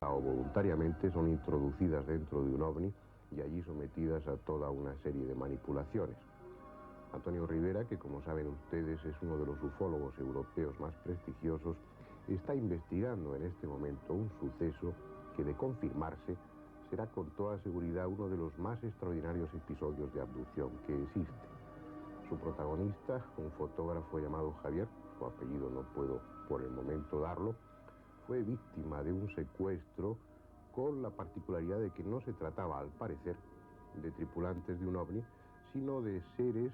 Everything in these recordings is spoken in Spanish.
o voluntariamente son introducidas dentro de un ovni y allí sometidas a toda una serie de manipulaciones. Antonio Rivera, que como saben ustedes es uno de los ufólogos europeos más prestigiosos, está investigando en este momento un suceso que, de confirmarse, será con toda seguridad uno de los más extraordinarios episodios de abducción que existe. Su protagonista, un fotógrafo llamado Javier, su apellido no puedo por el momento darlo, fue víctima de un secuestro con la particularidad de que no se trataba, al parecer, de tripulantes de un ovni, sino de seres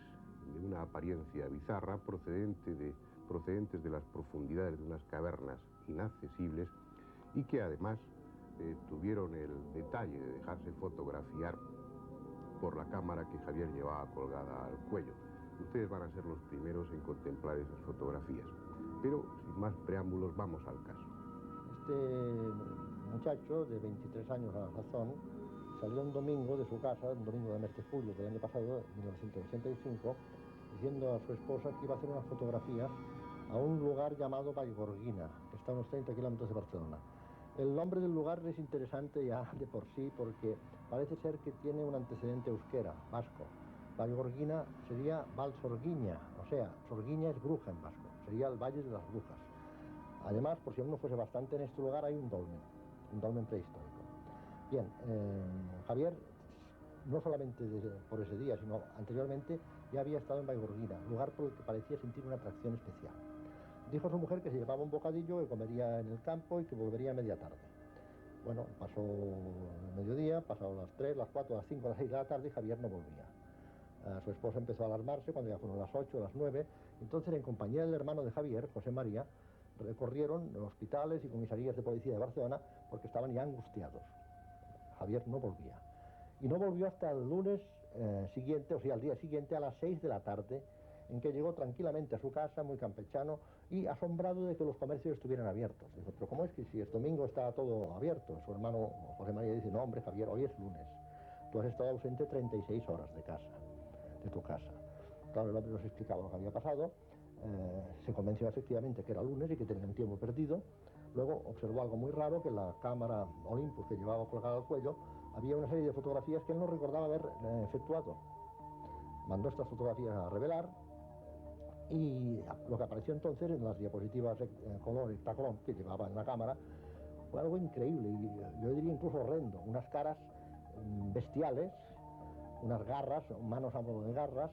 de una apariencia bizarra procedentes de las profundidades de unas cavernas inaccesibles y que además tuvieron el detalle de dejarse fotografiar por la cámara que Javier llevaba colgada al cuello. Ustedes van a ser los primeros en contemplar esas fotografías. Pero, sin más preámbulos, vamos al caso. Este muchacho de 23 años a la sazón salió un domingo de su casa, un domingo del mes de julio del año pasado, 1985, diciendo a su esposa que iba a hacer unas fotografías a un lugar llamado Vallgorguina, que está a unos 30 kilómetros de Barcelona. El nombre del lugar es interesante ya de por sí porque parece ser que tiene un antecedente euskera, vasco. Vallgorguina sería Valsorguiña, o sea, Sorguiña es bruja en vasco, sería el Valle de las Brujas. Además, por si uno fuese bastante, en este lugar hay un dolmen prehistórico. Bien, Javier, no solamente por ese día, sino anteriormente, ya había estado en Vallgorguina, lugar por el que parecía sentir una atracción especial. Dijo a su mujer que se llevaba un bocadillo, que comería en el campo y que volvería a media tarde. Bueno, pasó el mediodía, pasaron las 3, las 4, las 5, las 6 de la tarde y Javier no volvía. Su esposa empezó a alarmarse cuando ya fueron las 8, las 9. Entonces, en compañía del hermano de Javier, José María, recorrieron hospitales y comisarías de policía de Barcelona porque estaban ya angustiados. Javier no volvía. Y no volvió hasta el lunes siguiente, o sea, al día siguiente a las 6 de la tarde, en que llegó tranquilamente a su casa, muy campechano, y asombrado de que los comercios estuvieran abiertos. Dijo, pero ¿cómo es que si es domingo está todo abierto? Su hermano José María dice, no, hombre, Javier, hoy es lunes. Tú has estado ausente 36 horas de tu casa. Claro, el hombre nos explicaba lo que había pasado, se convenció efectivamente que era lunes y que tenía un tiempo perdido. Luego observó algo muy raro, que la cámara Olympus que llevaba colgada al cuello, había una serie de fotografías que él no recordaba haber efectuado. Mandó estas fotografías a revelar y lo que apareció entonces en las diapositivas color hectacolor que llevaba en la cámara fue algo increíble y yo diría incluso horrendo. Unas caras bestiales, unas garras, manos a modo de garras,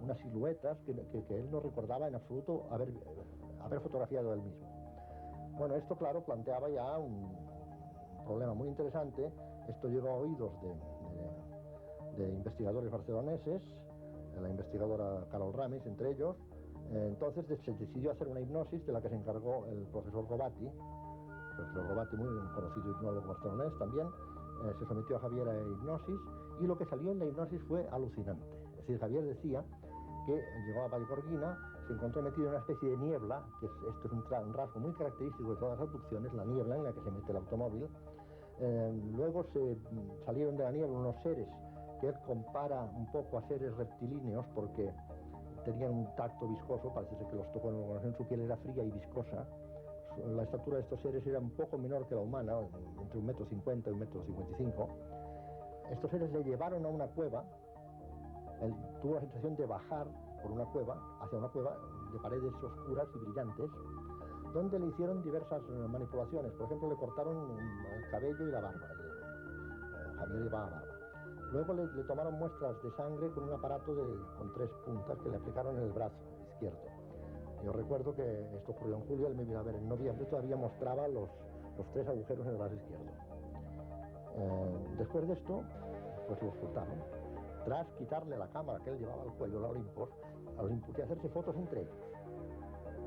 unas siluetas que él no recordaba en absoluto haber fotografiado él mismo. Bueno, esto claro planteaba ya un problema muy interesante. Esto llegó a oídos de investigadores barceloneses, la investigadora Carol Ramis entre ellos. Entonces se decidió hacer una hipnosis de la que se encargó el profesor Robati, muy conocido hipnólogo barcelonés también. Se sometió a Javier a hipnosis y lo que salió en la hipnosis fue alucinante. Es decir, Javier decía que llegó a Vallgorguina, se encontró metido en una especie de niebla, que esto es un rasgo muy característico de todas las abducciones, la niebla en la que se mete el automóvil. Luego salieron de la niebla unos seres que él compara un poco a seres reptilíneos porque tenían un tacto viscoso, parece ser que los tocó en su piel era fría y viscosa. La estatura de estos seres era un poco menor que la humana, entre 1,50 m y 1,55 m. Estos seres le llevaron a una cueva. Él tuvo la sensación de bajar por una cueva, hacia una cueva de paredes oscuras y brillantes, donde le hicieron diversas manipulaciones. Por ejemplo, le cortaron el cabello y la barba. Javier llevaba barba. Luego le tomaron muestras de sangre con un aparato con 3 puntas que le aplicaron en el brazo izquierdo. Yo recuerdo que esto ocurrió en julio, él me vino a ver en noviembre, todavía mostraba los 3 agujeros en el brazo izquierdo. Después de esto, pues lo soltaron. Tras quitarle la cámara que él llevaba al cuello, la Olympus, y hacerse fotos entre ellos.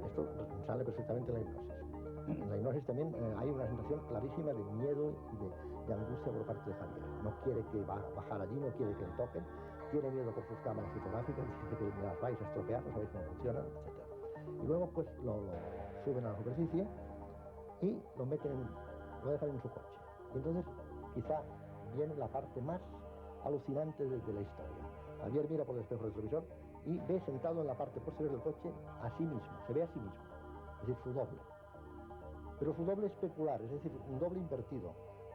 Esto sale perfectamente en la hipnosis. En la hipnosis también hay una sensación clarísima de miedo y de angustia por parte de Javier. No quiere que bajar allí, no quiere que le toquen, tiene miedo por sus cámaras fotográficas, dice que me las vais a estropear, no sabéis cómo funcionan, etc. Y luego pues lo suben a la superficie y lo dejan en su coche. Y entonces quizá viene la parte más alucinante de la historia. Javier mira por el espejo retrovisor y ve sentado en la parte posterior del coche a sí mismo, se ve a sí mismo, es decir, su doble. Pero su doble especular, es decir, un doble invertido.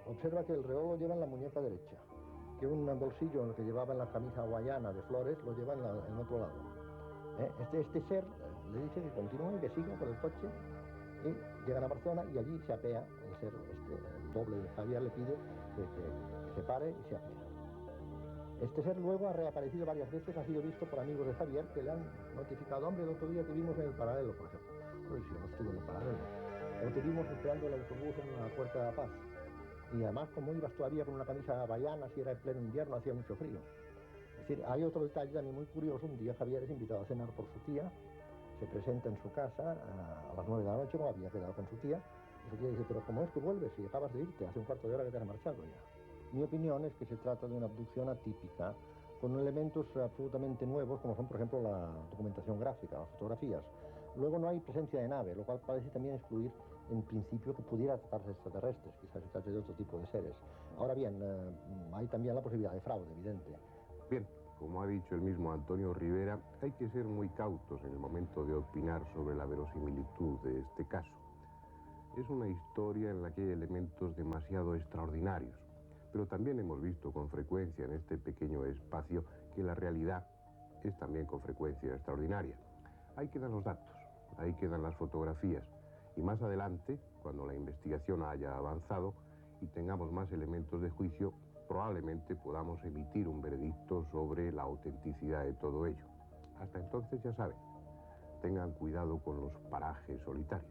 Observa que el reloj lo lleva en la muñeca derecha, que un bolsillo en el que llevaba en la camisa hawaiana de flores lo lleva en otro lado. Este ser le dice que continúe, que siga por el coche, y llegan a Barcelona y allí se apea. El ser, el doble de Javier le pide que se pare y se apea. Este ser luego ha reaparecido varias veces, ha sido visto por amigos de Javier que le han notificado: hombre, el otro día te vimos en el Paralelo, por ejemplo. Pues si no estuve en el Paralelo. O te vimos esperando el autobús en la Puerta de la Paz. Y además, como ibas todavía con una camisa hawaiana, si era en pleno invierno, hacía mucho frío. Es decir, hay otro detalle también muy curioso. Un día Javier es invitado a cenar por su tía, se presenta en su casa a las 9 de la noche, como había quedado con su tía, y su tía dice: pero ¿cómo es que vuelves si acabas de irte? Hace un cuarto de hora que te has marchado ya. Mi opinión es que se trata de una abducción atípica, con elementos absolutamente nuevos, como son, por ejemplo, la documentación gráfica, las fotografías. Luego no hay presencia de nave, lo cual parece también excluir, en principio, que pudiera tratarse de extraterrestres, quizás se trate de otro tipo de seres. Ahora bien, hay también la posibilidad de fraude, evidente. Bien, como ha dicho el mismo Antonio Rivera, hay que ser muy cautos en el momento de opinar sobre la verosimilitud de este caso. Es una historia en la que hay elementos demasiado extraordinarios, pero también hemos visto con frecuencia en este pequeño espacio que la realidad es también con frecuencia extraordinaria. Ahí quedan los datos, ahí quedan las fotografías, y más adelante, cuando la investigación haya avanzado y tengamos más elementos de juicio, probablemente podamos emitir un veredicto sobre la autenticidad de todo ello. Hasta entonces, ya saben, tengan cuidado con los parajes solitarios.